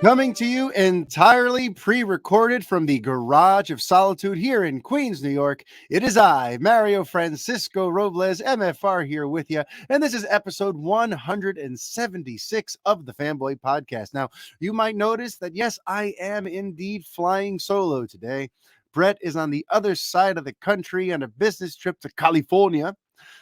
Coming to you entirely pre-recorded from the Garage of Solitude here in Queens, New York. It is I, Mario Francisco Robles, MFR, here with you. And this is episode 176 of the Fanboy Podcast. Now, you might notice that, yes, I am indeed flying solo today. Brett is on the other side of the country on a business trip to California.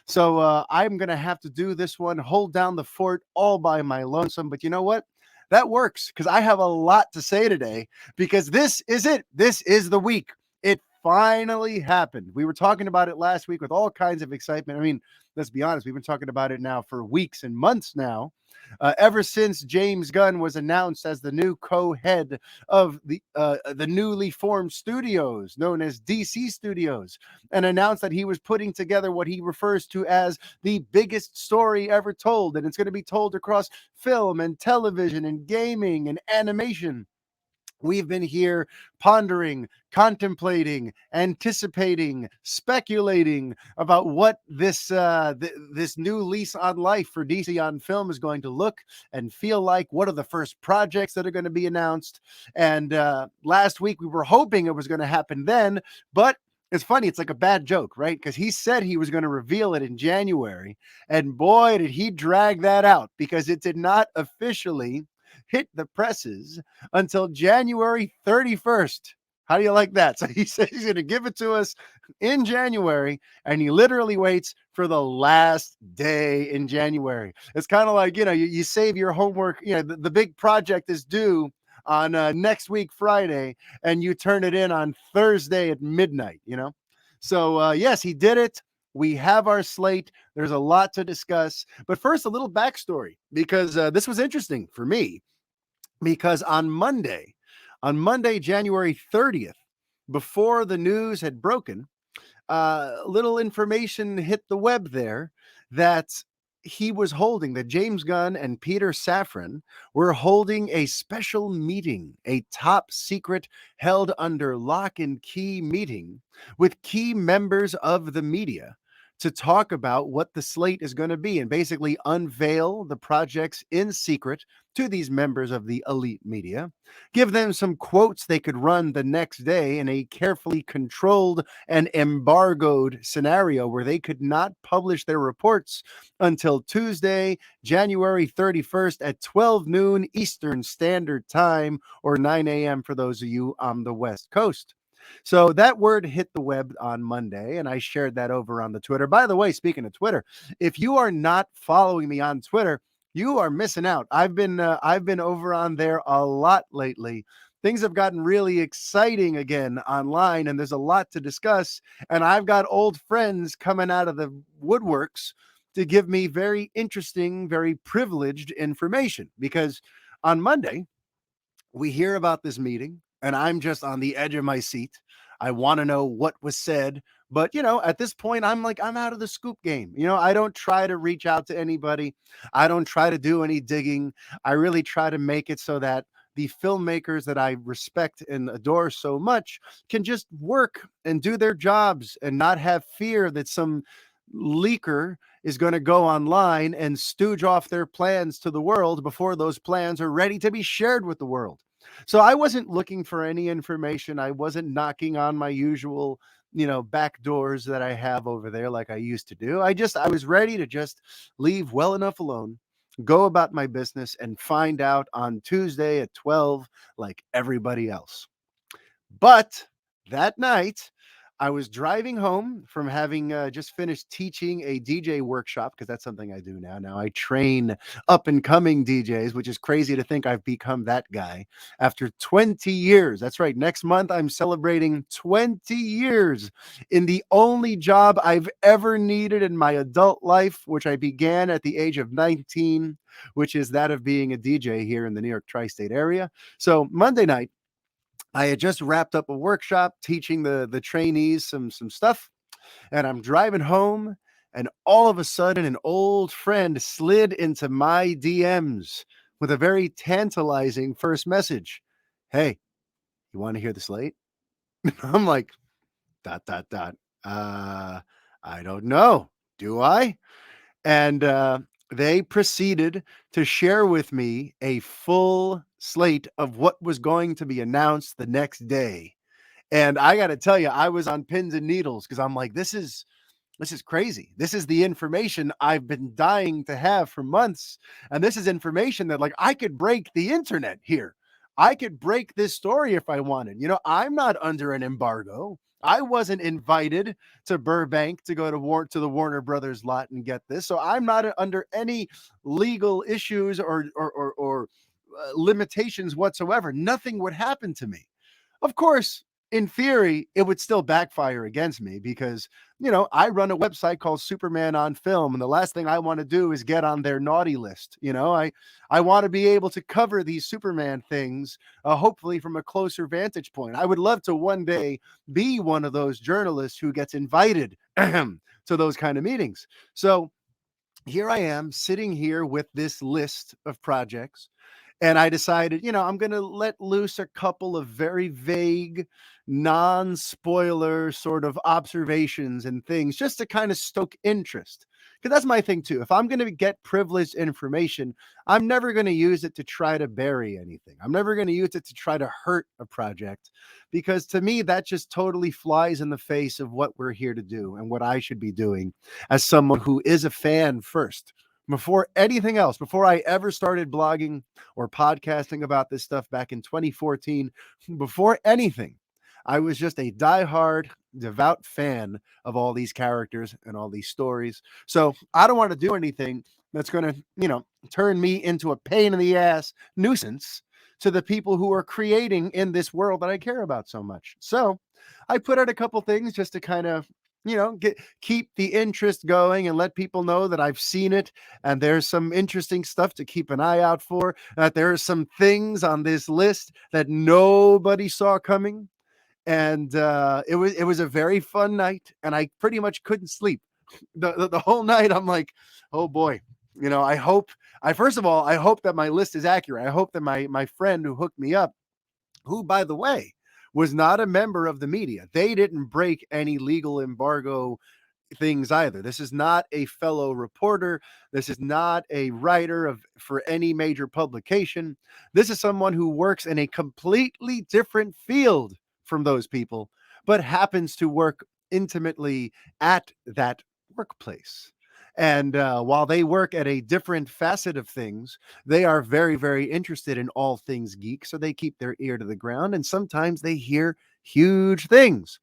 So I'm going to have to do this one, hold down the fort all by my lonesome. But you know what? That works because I have a lot to say today because this is it. This is the week. It finally happened. We were talking about it last week with all kinds of excitement. I mean, let's be honest. We've been talking about it now for weeks and months now. Ever since James Gunn was announced as the new co-head of the newly formed studios known as DC Studios, and announced that he was putting together what he refers to as the biggest story ever told, and it's going to be told across film and television and gaming and animation. We've been here pondering, contemplating, anticipating, speculating about what this new lease on life for DC on film is going to look and feel like. What are the first projects that are going to be announced? And last week we were hoping it was going to happen then, but it's funny. It's like a bad joke, right? Because he said he was going to reveal it in January, and boy, did he drag that out because it did not officially hit the presses until January 31st. How do you like that? So he says he's going to give it to us in January, and he literally waits for the last day in January. It's kind of like, you save your homework. The big project is due on next week, Friday, and you turn it in on Thursday at midnight. So yes, he did it. We have our slate. There's a lot to discuss. But first, a little backstory, because this was interesting for me. Because on Monday, January 30th, before the news had broken, little information hit the web there that James Gunn and Peter Safran were holding a special meeting, a top secret held under lock and key meeting with key members of the media to talk about what the slate is going to be and basically unveil the projects in secret to these members of the elite media, give them some quotes they could run the next day in a carefully controlled and embargoed scenario where they could not publish their reports until Tuesday, January 31st at 12 noon Eastern Standard Time, or 9 a.m. for those of you on the West Coast. So that word hit the web on Monday, and I shared that over on the Twitter. By the way, speaking of Twitter, if you are not following me on Twitter, you are missing out. I've been over on there a lot lately. Things have gotten really exciting again online, and there's a lot to discuss. And I've got old friends coming out of the woodworks to give me very interesting, very privileged information. Because on Monday, we hear about this meeting, and I'm just on the edge of my seat. I want to know what was said. But, at this point, I'm out of the scoop game. I don't try to reach out to anybody. I don't try to do any digging. I really try to make it so that the filmmakers that I respect and adore so much can just work and do their jobs and not have fear that some leaker is going to go online and stooge off their plans to the world before those plans are ready to be shared with the world. So I wasn't looking for any information. I wasn't knocking on my usual, back doors that I have over there like I used to do. I was ready to just leave well enough alone, go about my business, and find out on Tuesday at 12 like everybody else. But that night, I was driving home from having just finished teaching a DJ workshop, because that's something I do now. Now I train up and coming DJs, which is crazy to think I've become that guy after 20 years. That's right. Next month, I'm celebrating 20 years in the only job I've ever needed in my adult life, which I began at the age of 19, which is that of being a DJ here in the New York tri-state area. So Monday night, I had just wrapped up a workshop teaching the trainees some stuff, and I'm driving home, and all of a sudden an old friend slid into my DMs with a very tantalizing first message. Hey, you want to hear the slate? I'm like, dot, dot, dot. I don't know. Do I? And they proceeded to share with me a full slate of what was going to be announced the next day. And I got to tell you, I was on pins and needles because I'm like, this is crazy. This is the information I've been dying to have for months. And this is information that, like, I could break the internet here. I could break this story if I wanted. I'm not under an embargo. I wasn't invited to Burbank to go to the Warner Brothers lot and get this. So I'm not under any legal issues or limitations whatsoever. Nothing would happen to me. Of course, in theory, it would still backfire against me because, I run a website called Superman on Film, and the last thing I want to do is get on their naughty list. I want to be able to cover these Superman things, hopefully from a closer vantage point. I would love to one day be one of those journalists who gets invited to those kind of meetings. So here I am sitting here with this list of projects. And I decided, I'm going to let loose a couple of very vague, non spoiler sort of observations and things just to kind of stoke interest. Because that's my thing, too. If I'm going to get privileged information, I'm never going to use it to try to bury anything. I'm never going to use it to try to hurt a project. Because to me, that just totally flies in the face of what we're here to do and what I should be doing as someone who is a fan first. Before anything else, before I ever started blogging or podcasting about this stuff back in 2014, before anything, I was just a diehard, devout fan of all these characters and all these stories. So I don't want to do anything that's going to, turn me into a pain in the ass nuisance to the people who are creating in this world that I care about so much. So I put out a couple things just to kind of keep the interest going and let people know that I've seen it and there's some interesting stuff to keep an eye out for, that there are some things on this list that nobody saw coming. And it was a very fun night, and I pretty much couldn't sleep the whole night. I'm like, oh boy, first of all, I hope that my list is accurate. I hope that my friend who hooked me up, who, by the way, was not a member of the media. They didn't break any legal embargo things either. This is not a fellow reporter. This is not a writer for any major publication. This is someone who works in a completely different field from those people, but happens to work intimately at that workplace. And while they work at a different facet of things, they are very, very interested in all things geek. So they keep their ear to the ground, and sometimes they hear huge things.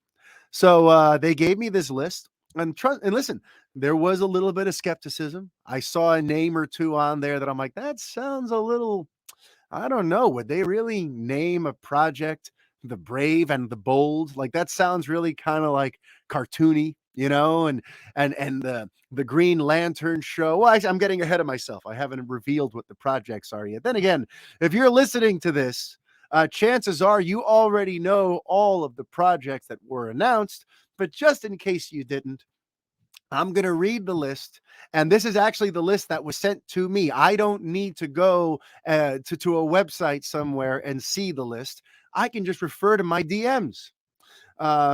So they gave me this list, and listen, there was a little bit of skepticism. I saw a name or two on there that I'm like, that sounds a little, I don't know. Would they really name a project The Brave and the Bold? Like, that sounds really kind of like cartoony, and the Green Lantern show. Well, I'm getting ahead of myself. I haven't revealed what the projects are yet. Then again, if you're listening to this, chances are you already know all of the projects that were announced. But just in case you didn't, I'm going to read the list. And this is actually the list that was sent to me. I don't need to go to a website somewhere and see the list. I can just refer to my DMs.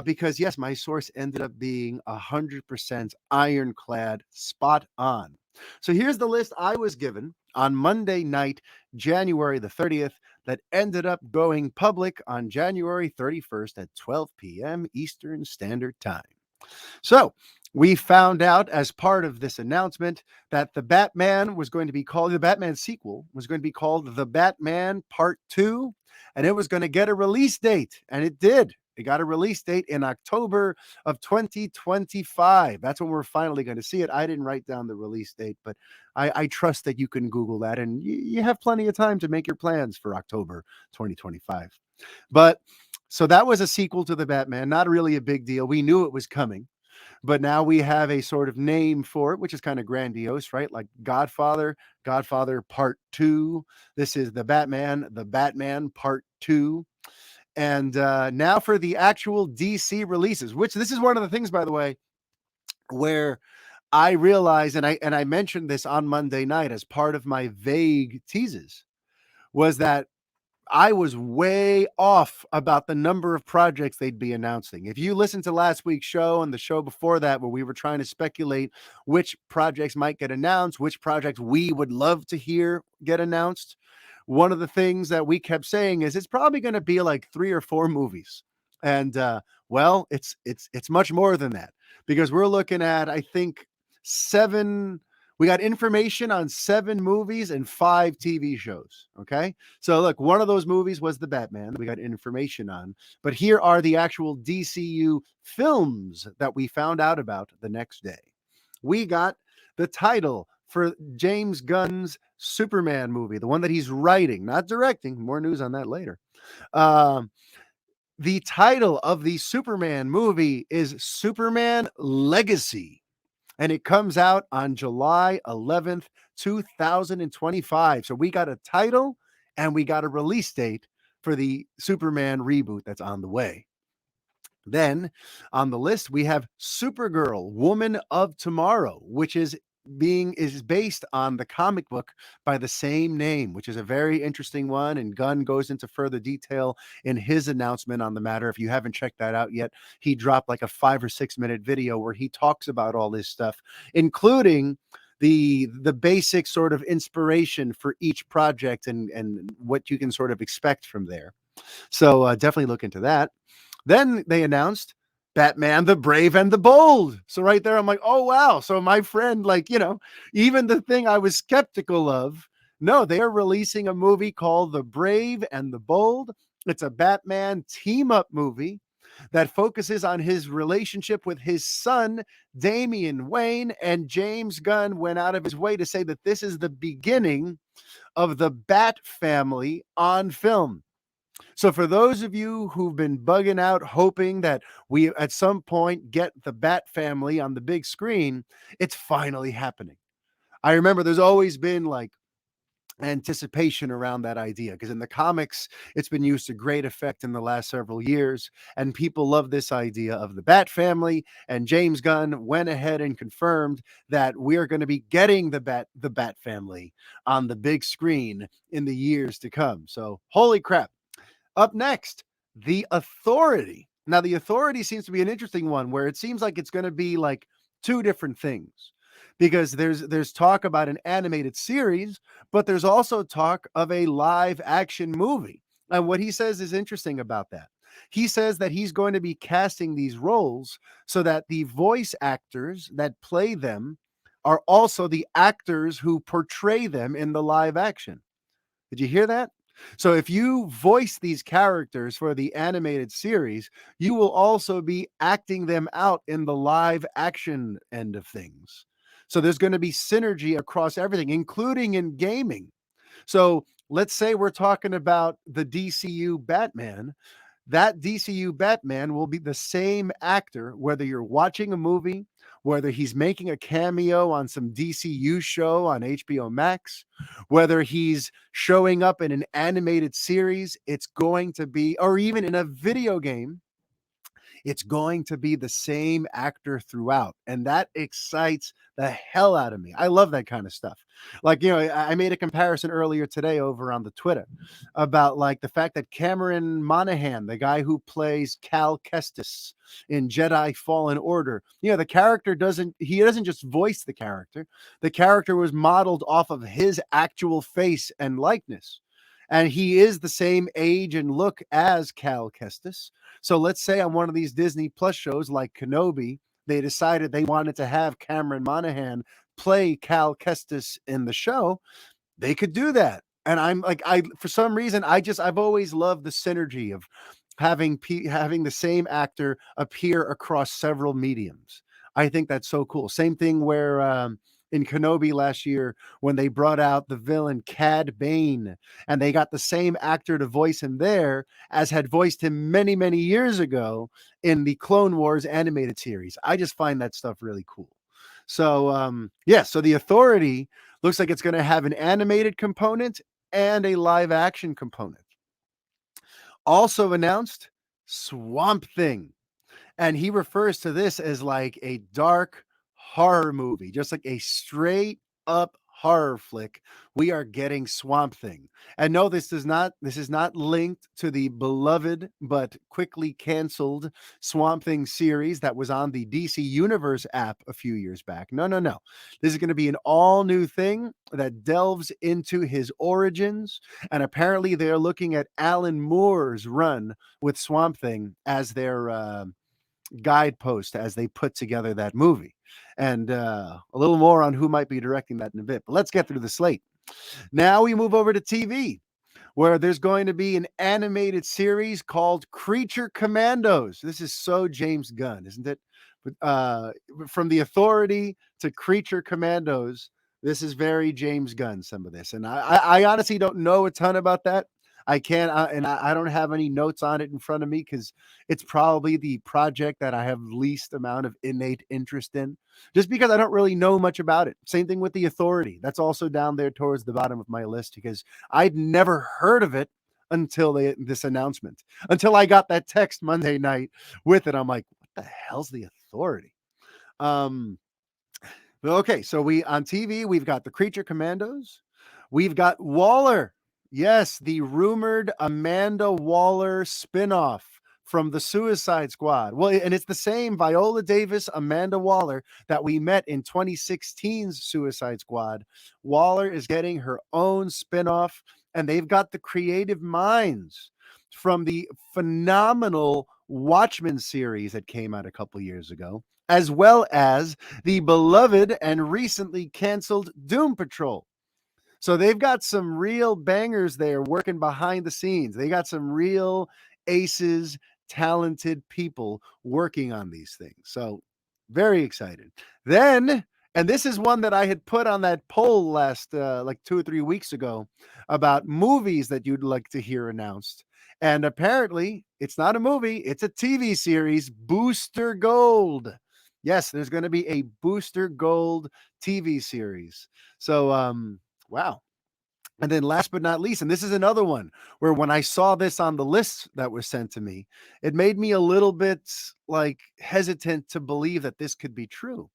Because yes, my source ended up being 100% ironclad, spot on. So here's the list I was given on Monday night, January the 30th, that ended up going public on January 31st at 12 p.m. Eastern Standard Time. So we found out as part of this announcement that the Batman sequel was going to be called The Batman Part 2, and it was going to get a release date, and it did. It got a release date in October of 2025. That's when we're finally going to see it. I didn't write down the release date, but I trust that you can Google that, and you have plenty of time to make your plans for October 2025. But so that was a sequel to The Batman. Not really a big deal. We knew it was coming. But now we have a sort of name for it, which is kind of grandiose, right? Like Godfather Part 2. This is The Batman Part 2. And now for the actual DC releases, which this is one of the things, by the way, where I realized, and I mentioned this on Monday night as part of my vague teases, was that I was way off about the number of projects they'd be announcing. If you listened to last week's show and the show before that, where we were trying to speculate which projects might get announced, which projects we would love to hear get announced, one of the things that we kept saying is it's probably going to be like 3 or 4 movies. And well, it's much more than that, because we're looking at, I think, 7. We got information on 7 movies and 5 TV shows. Okay. So look, one of those movies was the Batman that we got information on, but here are the actual DCU films that we found out about the next day. We got the title for James Gunn's Superman movie, the one that he's writing, not directing. More news on that later. Um, the title of the Superman movie is Superman Legacy, and it comes out on July 11th, 2025. So we got a title and we got a release date for the Superman reboot that's on the way. Then on the list, we have Supergirl, Woman of Tomorrow, which is based on the comic book by the same name, which is a very interesting one. And Gunn goes into further detail in his announcement on the matter. If you haven't checked that out yet, he dropped like a 5 or 6 minute video where he talks about all this stuff, including the basic sort of inspiration for each project and what you can sort of expect from there. So definitely look into that. Then they announced Batman the Brave and the Bold. So right there, I'm like, oh, wow. So my friend, like, even the thing I was skeptical of, no, they are releasing a movie called The Brave and the Bold. It's a Batman team up movie that focuses on his relationship with his son, Damian Wayne. And James Gunn went out of his way to say that this is the beginning of the Bat family on film. So for those of you who've been bugging out, hoping that we at some point get the Bat family on the big screen, it's finally happening. I remember there's always been like anticipation around that idea, because in the comics it's been used to great effect in the last several years, and people love this idea of the Bat family. And James Gunn went ahead and confirmed that we're going to be getting the Bat family on the big screen in the years to come. So holy crap. Up next, The Authority. Now, The Authority seems to be an interesting one, where it seems like it's going to be like 2 different things, because there's talk about an animated series, but there's also talk of a live action movie. And what he says is interesting about that. He says that he's going to be casting these roles so that the voice actors that play them are also the actors who portray them in the live action. Did you hear that? So if you voice these characters for the animated series, you will also be acting them out in the live action end of things. So there's going to be synergy across everything, including in gaming. So let's say we're talking about the DCU Batman. That DCU Batman will be the same actor, whether you're watching a movie, whether he's making a cameo on some DCU show on HBO Max, whether he's showing up in an animated series, it's going to be, or even in a video game, it's going to be the same actor throughout. And that excites the hell out of me. I love that kind of stuff. Like, I made a comparison earlier today over on the Twitter about like the fact that Cameron Monaghan, the guy who plays Cal Kestis in Jedi Fallen Order, the character he doesn't just voice the character. The character was modeled off of his actual face and likeness. And he is the same age and look as Cal Kestis. So let's say on one of these Disney Plus shows like Kenobi, they decided they wanted to have Cameron Monaghan play Cal Kestis in the show. They could do that. And I'm like, for some reason, I've always loved the synergy of having the same actor appear across several mediums. I think that's so cool. Same thing where in Kenobi last year, when they brought out the villain Cad Bane, and they got the same actor to voice him there as had voiced him many, many years ago in the Clone Wars animated series. I just find that stuff really cool. So so the Authority looks like it's going to have an animated component and a live action component. Also announced, Swamp Thing. And he refers to this as like a dark horror movie, just like a straight up horror flick, we are getting Swamp Thing. And no, this is not linked to the beloved but quickly canceled Swamp Thing series that was on the DC Universe app a few years back. No, no, no. This is going to be an all new thing that delves into his origins. And apparently, they're looking at Alan Moore's run with Swamp Thing as their guidepost as they put together that movie. And a little more on who might be directing that in a bit. But let's get through the slate. Now we move over to TV, where there's going to be an animated series called Creature Commandos. This is so James Gunn, isn't it? From the Authority to Creature Commandos, this is very James Gunn, some of this. And I honestly don't know a ton about that. I can't, and I don't have any notes on it in front of me because it's probably the project that I have least amount of innate interest in, just because I don't really know much about it. Same thing with The Authority. That's also down there towards the bottom of my list because I'd never heard of it until this announcement, until I got that text Monday night with it. I'm like, what the hell's The Authority? Okay, so we on TV, we've got the Creature Commandos. We've got Waller. Yes, the rumored Amanda Waller spinoff from the Suicide Squad. Well, and it's the same Viola Davis, Amanda Waller that we met in 2016's Suicide Squad. Waller is getting her own spinoff, and they've got the creative minds from the phenomenal Watchmen series that came out a couple years ago, as well as the beloved and recently canceled Doom Patrol. So they've got some real bangers there working behind the scenes. They got some real aces, talented people working on these things. So very excited. Then, and this is one that I had put on that poll last like 2 or 3 weeks ago about movies that you'd like to hear announced. And apparently it's not a movie, it's a TV series, Booster Gold. Yes, there's going to be a Booster Gold TV series. So wow. And then last but not least, and this is another one where when I saw this on the list that was sent to me, it made me a little bit like hesitant to believe that this could be true.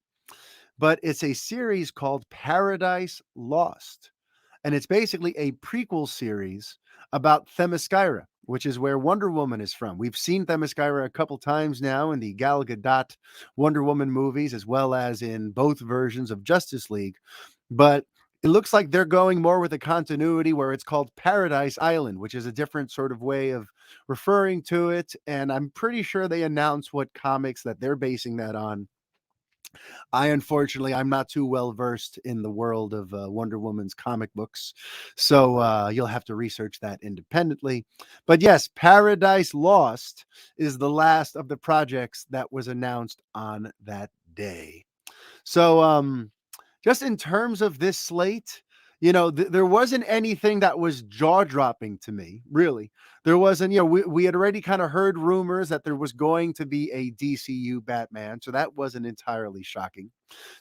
But it's a series called Paradise Lost. And it's basically a prequel series about Themyscira, which is where Wonder Woman is from. We've seen Themyscira a couple times now in the Gal Gadot Wonder Woman movies, as well as in both versions of Justice League. But it looks like they're going more with a continuity where it's called Paradise Island, which is a different sort of way of referring to it. And I'm pretty sure they announced what comics that they're basing that on. I'm not too well versed in the world of Wonder Woman's comic books, so you'll have to research that independently. But yes, Paradise Lost is the last of the projects that was announced on that day. So just in terms of this slate, there wasn't anything that was jaw dropping to me, really. There wasn't, we had already kind of heard rumors that there was going to be a DCU Batman. So that wasn't entirely shocking.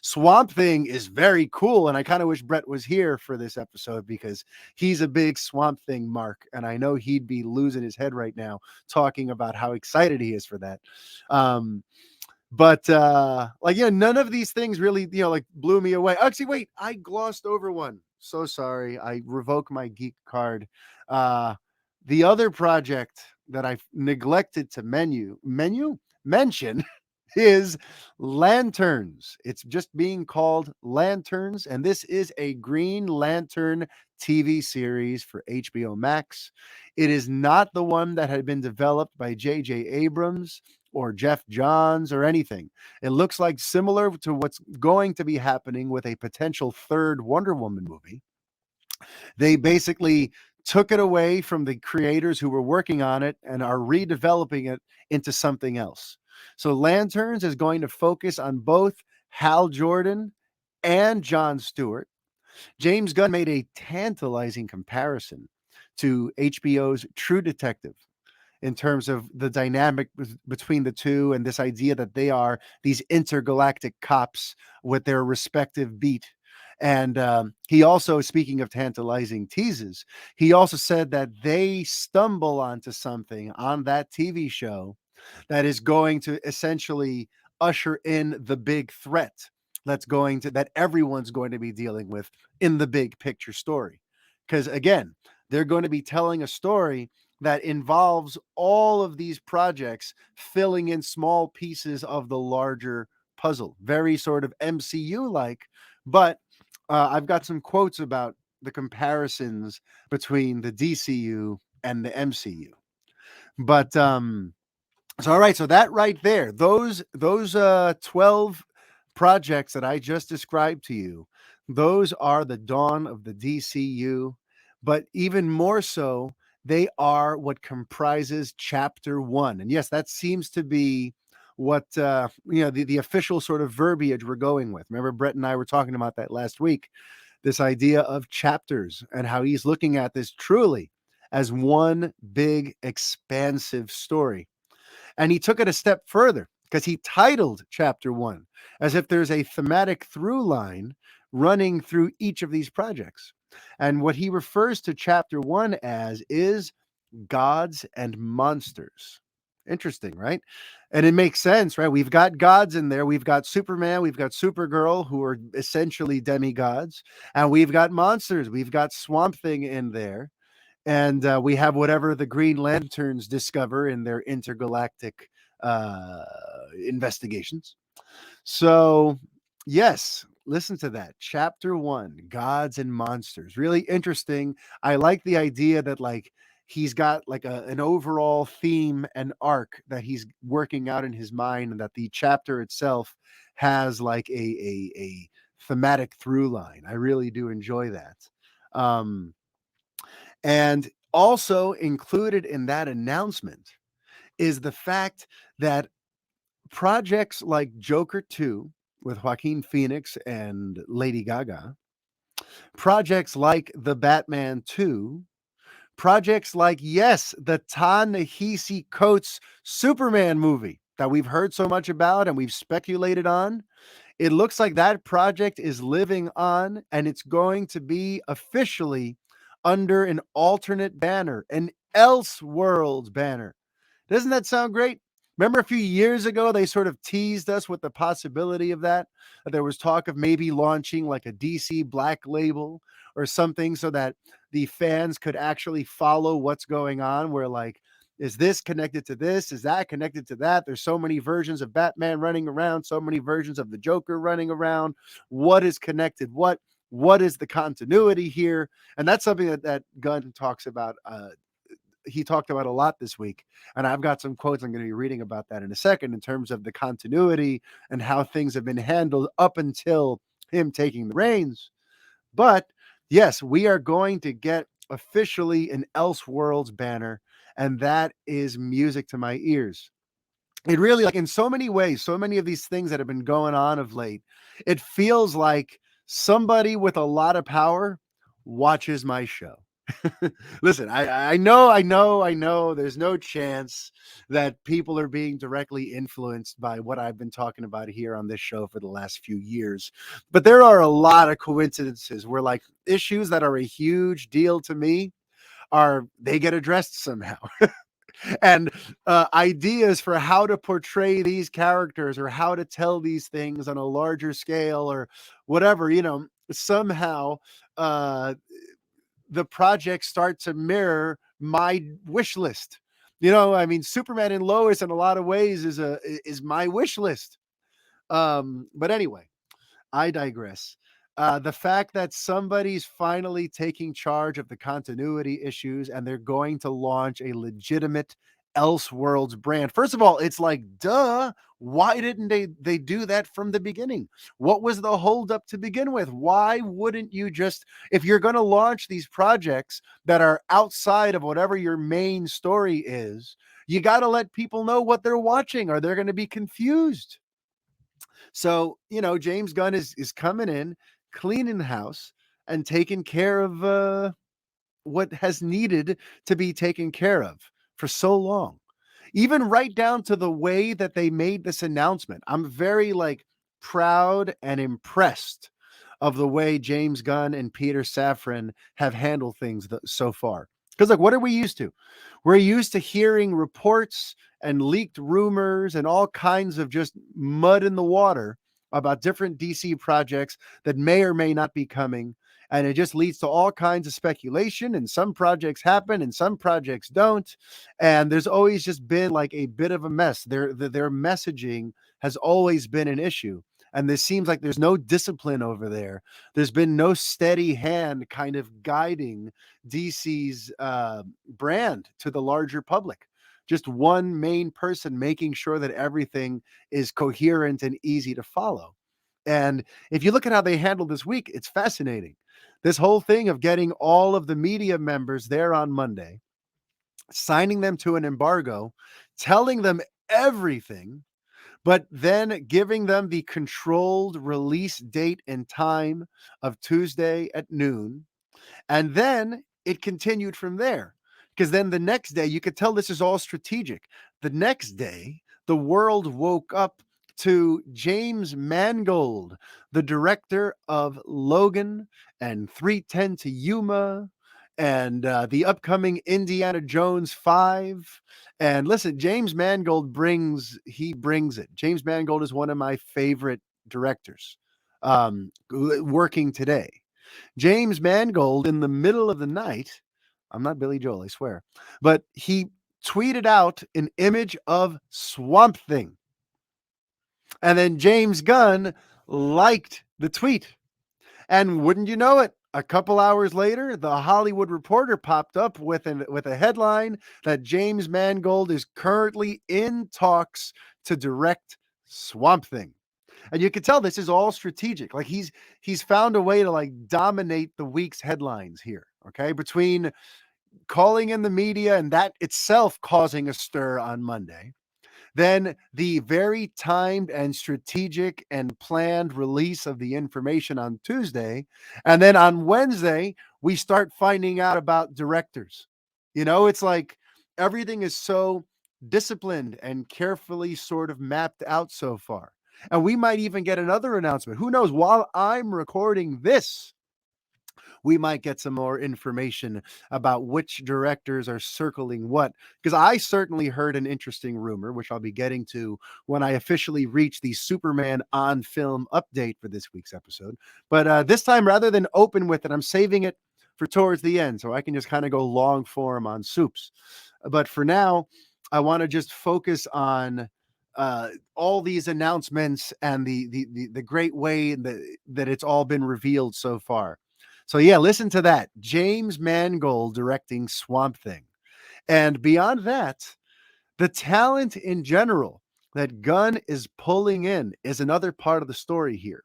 Swamp Thing is very cool. And I kind of wish Brett was here for this episode because he's a big Swamp Thing mark. And I know he'd be losing his head right now talking about how excited he is for that. But none of these things really, like blew me away. Actually, wait, I glossed over one. So sorry. I revoke my geek card. The other project that I neglected to mention is Lanterns. It's just being called Lanterns, and this is a Green Lantern TV series for HBO Max. It is not the one that had been developed by J.J. Abrams or Jeff Johns or anything. It looks like similar to what's going to be happening with a potential third Wonder Woman movie. They basically took it away from the creators who were working on it and are redeveloping it into something else. So Lanterns is going to focus on both Hal Jordan and Jon Stewart. James Gunn made a tantalizing comparison to HBO's True Detective in terms of the dynamic between the two and this idea that they are these intergalactic cops with their respective beat. And he also, speaking of tantalizing teases, he also said that they stumble onto something on that TV show that is going to essentially usher in the big threat. that everyone's going to be dealing with in the big picture story. Because again, they're going to be telling a story that involves all of these projects filling in small pieces of the larger puzzle. Very sort of MCU like, but I've got some quotes about the comparisons between the DCU and the MCU. But so all right, so that right there, those 12 projects that I just described to you, those are the dawn of the DCU, but even more so, they are what comprises chapter 1. And yes, that seems to be what the official sort of verbiage we're going with. Remember, Brett and I were talking about that last week, this idea of chapters and how he's looking at this truly as one big expansive story. And he took it a step further because he titled chapter 1 as if there's a thematic through line running through each of these projects. And what he refers to chapter 1 as is gods and monsters. Interesting, right? And it makes sense, right? We've got gods in there. We've got Superman, we've got Supergirl, who are essentially demigods, and we've got monsters. We've got Swamp Thing in there, and we have whatever the Green Lanterns discover in their intergalactic uh, investigations. So, yes, listen to that. Chapter 1, Gods and Monsters. Really interesting. I like the idea that, like, he's got like an overall theme and arc that he's working out in his mind, and that the chapter itself has like a thematic through line. I really do enjoy that. Um, and also included in that announcement is the fact that projects like Joker 2 with Joaquin Phoenix and Lady Gaga, projects like The Batman 2, projects like, yes, the Ta-Nehisi Coates Superman movie that we've heard so much about and we've speculated on. It looks like that project is living on, and it's going to be officially under an alternate banner, an Elseworlds banner. Doesn't that sound great? Remember a few years ago, they sort of teased us with the possibility of that? There was talk of maybe launching like a DC Black label or something so that the fans could actually follow what's going on, where like, is this connected to this? Is that connected to that? There's so many versions of Batman running around, so many versions of the Joker running around. What is connected? What is the continuity here? And that's something that Gunn talks about. He talked about a lot this week, and I've got some quotes I'm going to be reading about that in a second in terms of the continuity and how things have been handled up until him taking the reins. But yes, we are going to get officially an Elseworlds banner, and that is music to my ears. It really, like, in so many ways, so many of these things that have been going on of late, it feels like somebody with a lot of power watches my show. Listen, I know. There's no chance that people are being directly influenced by what I've been talking about here on this show for the last few years. But there are a lot of coincidences where, like, issues that are a huge deal to me they get addressed somehow. And ideas for how to portray these characters or how to tell these things on a larger scale or whatever, somehow uh, the projects start to mirror my wish list. I mean, Superman and Lois in a lot of ways is my wish list. But anyway, I digress. The fact that somebody's finally taking charge of the continuity issues and they're going to launch a legitimate Elseworlds brand. First of all, it's like, duh. Why didn't they do that from the beginning? What was the holdup to begin with? Why wouldn't you just, if you're going to launch these projects that are outside of whatever your main story is, you got to let people know what they're watching, or they're going to be confused. So, James Gunn is coming in, cleaning the house, and taking care of what has needed to be taken care of for so long. Even right down to the way that they made this announcement. I'm very proud and impressed of the way James Gunn and Peter Safran have handled things so far. Because what are we used to? We're used to hearing reports and leaked rumors and all kinds of just mud in the water about different DC projects that may or may not be coming. And it just leads to all kinds of speculation. And some projects happen and some projects don't. And there's always just been like a bit of a mess. Their messaging has always been an issue. And this seems like there's no discipline over there. There's been no steady hand kind of guiding DC's brand to the larger public. Just one main person making sure that everything is coherent and easy to follow. And if you look at how they handled this week, it's fascinating. This whole thing of getting all of the media members there on Monday, signing them to an embargo, telling them everything, but then giving them the controlled release date and time of Tuesday at noon. And then it continued from there. Because then the next day, you could tell this is all strategic. The next day, the world woke up to James Mangold, the director of Logan and 3:10 to Yuma and the upcoming Indiana Jones 5. And listen, James Mangold brings it. James Mangold is one of my favorite directors working today. James Mangold, in the middle of the night, I'm not Billy Joel, I swear, but he tweeted out an image of Swamp Thing. And then James Gunn liked the tweet. And wouldn't you know it, a couple hours later, the Hollywood Reporter popped up with a headline that James Mangold is currently in talks to direct Swamp Thing. And you can tell this is all strategic. Like he's found a way to like dominate the week's headlines here. Okay. Between calling in the media and that itself causing a stir on Monday, then the very timed and strategic and planned release of the information on Tuesday. And then on Wednesday, we start finding out about directors. It's like everything is so disciplined and carefully sort of mapped out so far. And we might even get another announcement. Who knows? While I'm recording this, we might get some more information about which directors are circling what. Because I certainly heard an interesting rumor, which I'll be getting to when I officially reach the Superman on film update for this week's episode. But this time, rather than open with it, I'm saving it for towards the end so I can just kind of go long form on Soups. But for now, I want to just focus on all these announcements and the great way that it's all been revealed so far. So yeah, listen to that. James Mangold directing Swamp Thing. And beyond that, the talent in general that Gunn is pulling in is another part of the story here.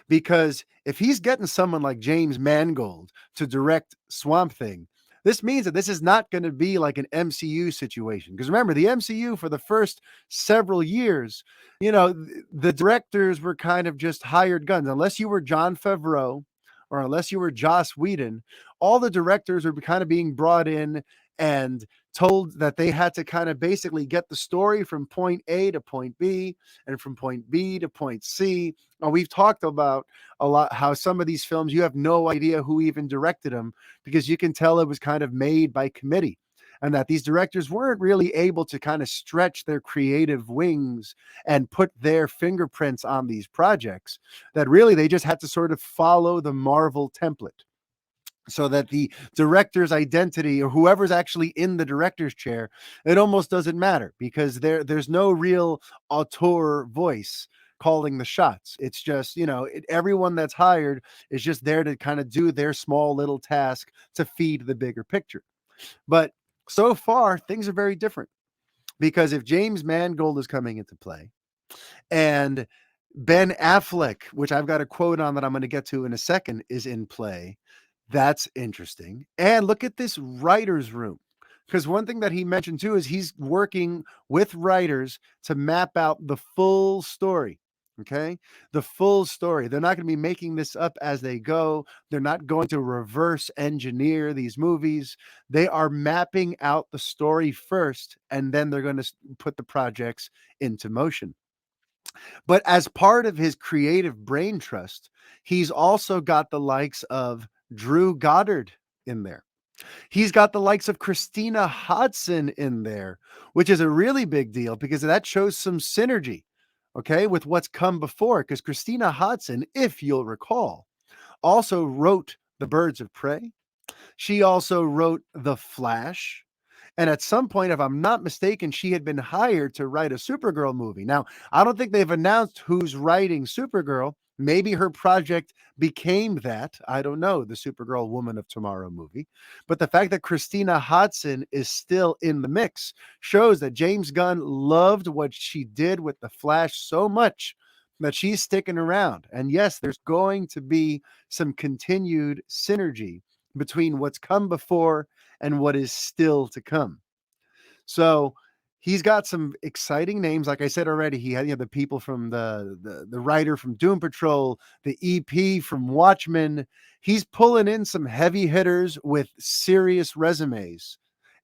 Because if he's getting someone like James Mangold to direct Swamp Thing, this means that this is not going to be like an MCU situation. Because remember, the MCU for the first several years, the directors were kind of just hired guns. Unless you were Jon Favreau or unless you were Joss Whedon, all the directors were kind of being brought in and told that they had to kind of basically get the story from point A to point B and from point B to point C. Now, we've talked about a lot how some of these films, you have no idea who even directed them because you can tell it was kind of made by committee and that these directors weren't really able to kind of stretch their creative wings and put their fingerprints on these projects, that really they just had to sort of follow the Marvel template. So that the director's identity or whoever's actually in the director's chair, it almost doesn't matter because there's no real auteur voice calling the shots. It's just, everyone that's hired is just there to kind of do their small little task to feed the bigger picture. But so far, things are very different because if James Mangold is coming into play and Ben Affleck, which I've got a quote on that I'm going to get to in a second, is in play, that's interesting. And look at this writer's room. Because one thing that he mentioned too is he's working with writers to map out the full story. Okay. The full story. They're not going to be making this up as they go. They're not going to reverse engineer these movies. They are mapping out the story first, and then they're going to put the projects into motion. But as part of his creative brain trust, he's also got the likes of Drew Goddard in there. He's got the likes of Christina Hodson in there, which is a really big deal because that shows some synergy. okay, with what's come before. Because Christina Hodson, if you'll recall, also wrote The Birds of Prey. She also wrote The Flash. And at some point, if I'm not mistaken, she had been hired to write a Supergirl movie. Now, I don't think they've announced who's writing Supergirl. Maybe her project became that. I don't know, the Supergirl Woman of Tomorrow movie. But the fact that Christina Hodson is still in the mix shows that James Gunn loved what she did with The Flash so much that she's sticking around. And yes, there's going to be some continued synergy between what's come before and what is still to come. So he's got some exciting names. Like I said already, he had the people from the writer from Doom Patrol, the EP from Watchmen. He's pulling in some heavy hitters with serious resumes,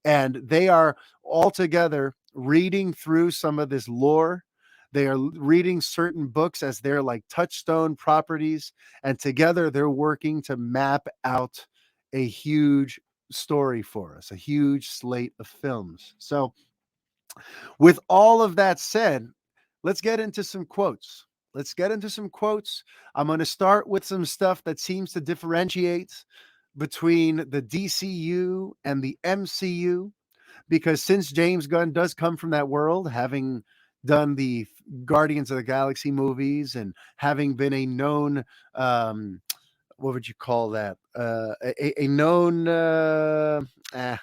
and they are all together reading through some of this lore. They are reading certain books as their like touchstone properties, and together they're working to map out a huge story for us, a huge slate of films. So, with all of that said, let's get into some quotes. Let's get into some quotes. I'm going to start with some stuff that seems to differentiate between the DCU and the MCU, because since James Gunn does come from that world, having done the Guardians of the Galaxy movies and having been a known what would you call that? A known I'm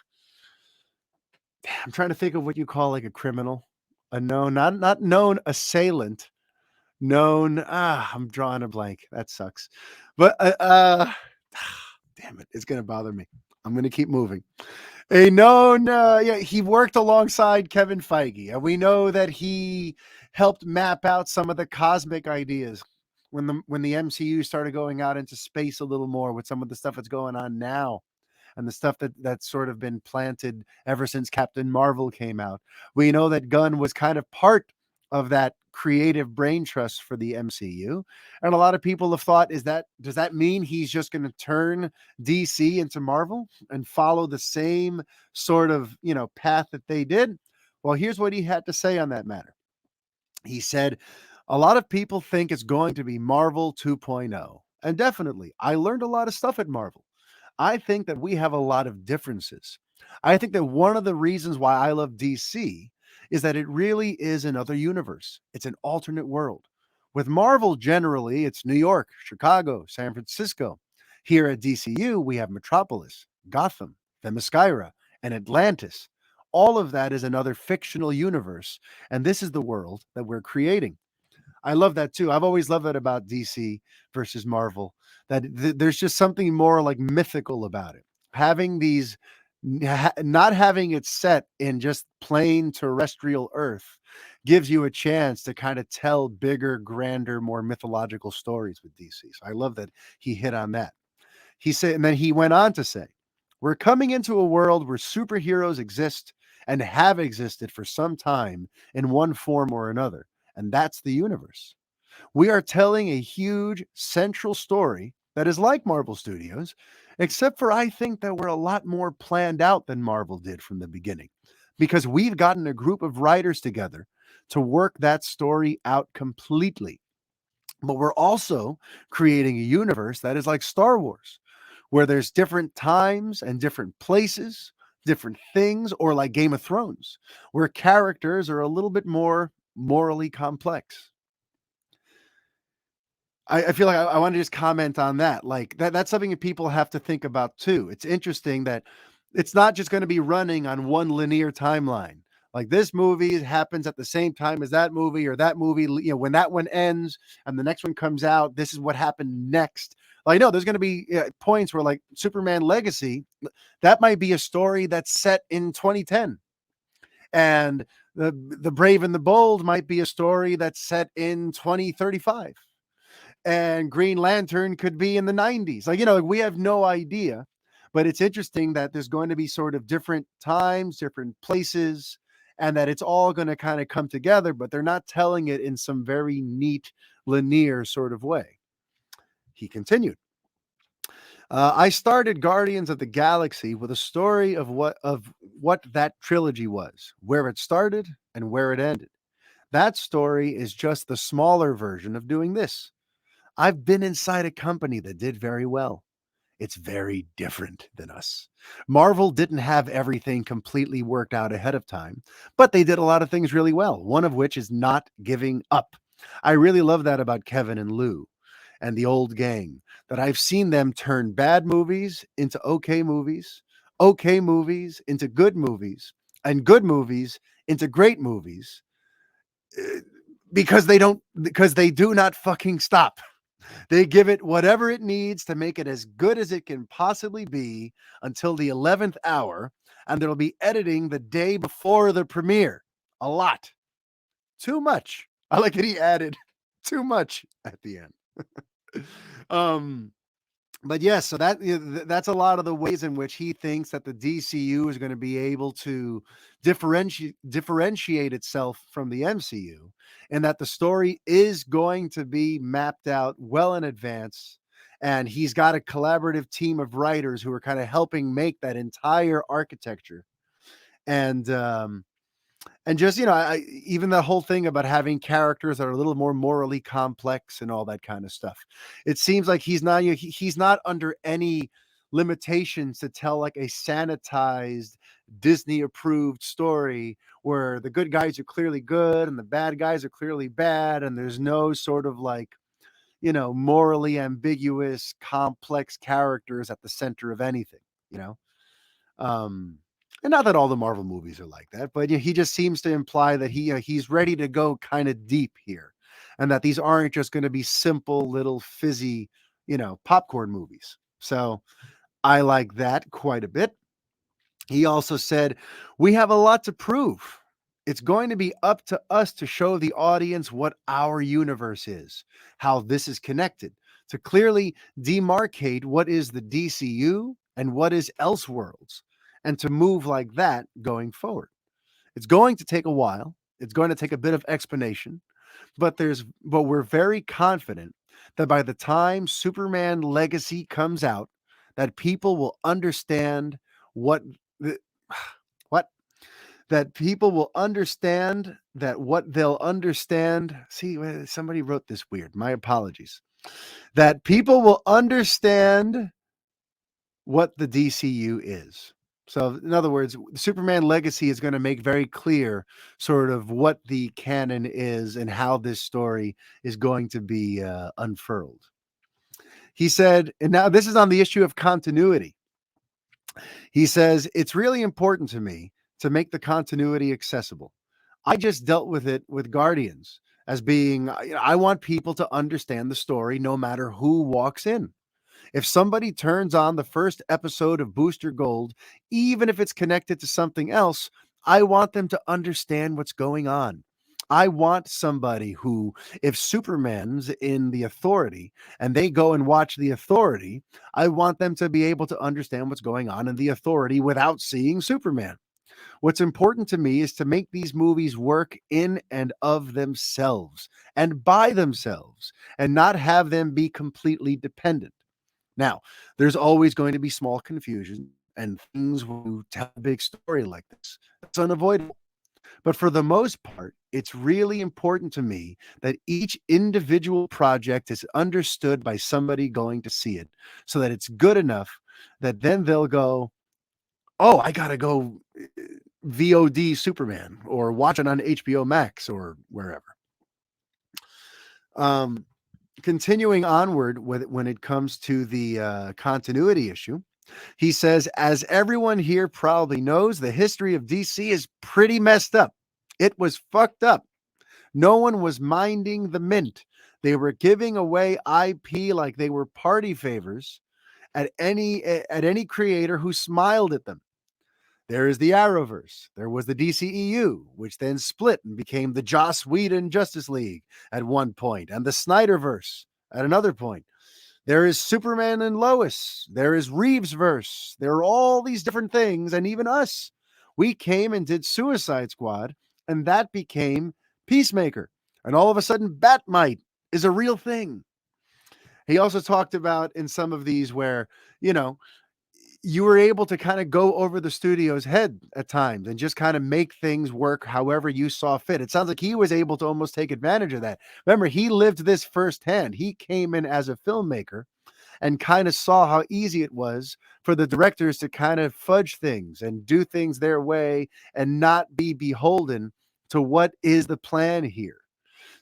trying to think of what you call like a criminal, a known, not known assailant, known. I'm drawing a blank. That sucks, but damn it, it's gonna bother me. I'm gonna keep moving. A known, yeah, he worked alongside Kevin Feige, and we know that he helped map out some of the cosmic ideas when the MCU started going out into space a little more with some of the stuff that's going on now and the stuff that's sort of been planted ever since Captain Marvel came out. We know that Gunn was kind of part of that creative brain trust for the MCU. And a lot of people have thought, does that mean he's just going to turn DC into Marvel and follow the same sort of, path that they did? Well, here's what he had to say on that matter. He said, a lot of people think it's going to be Marvel 2.0. And definitely, I learned a lot of stuff at Marvel. I think that we have a lot of differences. I think that one of the reasons why I love DC is that it really is another universe. It's an alternate world. With Marvel, generally, it's New York, Chicago, San Francisco. Here at DCU, we have Metropolis, Gotham, Themyscira, and Atlantis. All of that is another fictional universe, and this is the world that we're creating. I love that too. I've always loved that about DC versus Marvel. That there's just something more like mythical about it. Having these, not having it set in just plain terrestrial Earth, gives you a chance to kind of tell bigger, grander, more mythological stories with DC. So I love that he hit on that. He said, and then he went on to say, "We're coming into a world where superheroes exist and have existed for some time in one form or another, and that's the universe. We are telling a huge central story that is like Marvel Studios, except for I think that we're a lot more planned out than Marvel did from the beginning, because we've gotten a group of writers together to work that story out completely. But we're also creating a universe that is like Star Wars, where there's different times and different places, different things, or like Game of Thrones, where characters are a little bit more morally complex." I feel like I want to just comment on that. Like that's something that people have to think about too. It's interesting that it's not just going to be running on one linear timeline. Like this movie happens at the same time as that movie, or that movie, when that one ends and the next one comes out, this is what happened next. Like, no, there's going to be points where, like Superman Legacy, that might be a story that's set in 2010, and the Brave and the Bold might be a story that's set in 2035, and Green Lantern could be in the 90s. Like, we have no idea, but it's interesting that there's going to be sort of different times, different places, and that it's all going to kind of come together, but they're not telling it in some very neat, linear sort of way. He continued, I started Guardians of the Galaxy with a story of what that trilogy was, where it started and where it ended. That story is just the smaller version of doing this. I've been inside a company that did very well. It's very different than us. Marvel didn't have everything completely worked out ahead of time, but they did a lot of things really well, one of which is not giving up. I really love that about Kevin and Lou and the old gang, that I've seen them turn bad movies into okay movies into good movies, and good movies into great movies, uh, because they do not fucking stop. They give it whatever it needs to make it as good as it can possibly be until the 11th hour, and there'll be editing the day before the premiere. A lot. Too much. I like that he added too much at the end. um but yes, so that's a lot of the ways in which he thinks that the DCU is going to be able to differentiate itself from the MCU, and that the story is going to be mapped out well in advance. And he's got a collaborative team of writers who are kind of helping make that entire architecture. And just, even the whole thing about having characters that are a little more morally complex and all that kind of stuff. It seems like he's not under any limitations to tell like a sanitized Disney approved story where the good guys are clearly good and the bad guys are clearly bad, and there's no sort of like, morally ambiguous complex characters at the center of anything, you know um, and not that all the Marvel movies are like that, but he just seems to imply that he's ready to go kind of deep here, and that these aren't just going to be simple little fizzy, popcorn movies. So I like that quite a bit. He also said, "We have a lot to prove. It's going to be up to us to show the audience what our universe is, how this is connected, to clearly demarcate what is the DCU and what is Elseworlds, and to move like that going forward. It's going to take a while. It's going to take a bit of explanation, but we're very confident that by the time Superman Legacy comes out, that people will understand what the, what that people will understand that what they'll understand. See, somebody wrote this weird. My apologies. That people will understand what the DCU is. So, in other words, Superman Legacy is going to make very clear sort of what the canon is and how this story is going to be unfurled. He said, and now this is on the issue of continuity. He says, "It's really important to me to make the continuity accessible. I just dealt with it with Guardians as being, I want people to understand the story no matter who walks in. If somebody turns on the first episode of Booster Gold, even if it's connected to something else, I want them to understand what's going on. I want somebody who, if Superman's in the Authority and they go and watch the Authority, I want them to be able to understand what's going on in the Authority without seeing Superman. What's important to me is to make these movies work in and of themselves and by themselves, and not have them be completely dependent. Now, there's always going to be small confusion and things when you tell a big story like this. That's unavoidable. But for the most part, it's really important to me that each individual project is understood by somebody going to see it, so that it's good enough that then they'll go, oh, I got to go VOD Superman or watch it on HBO Max or wherever." Um, Continuing onward with when it comes to the continuity issue, he says, "As everyone here probably knows, the history of DC is pretty messed up. It was fucked up. No one was minding the mint. They were giving away IP like they were party favors at any creator who smiled at them. There is the Arrowverse. There was the DCEU, which then split and became the Joss Whedon Justice League at one point, and the Snyderverse at another point. There is Superman and Lois. There is Reevesverse. There are all these different things, and even us. We came and did Suicide Squad, and that became Peacemaker. And all of a sudden, Batmite is a real thing." He also talked about in some of these where, you know, you were able to kind of go over the studio's head at times and just kind of make things work however you saw fit. It sounds like he was able to almost take advantage of that. Remember, he lived this firsthand. He came in as a filmmaker and kind of saw how easy it was for the directors to kind of fudge things and do things their way and not be beholden to what is the plan here.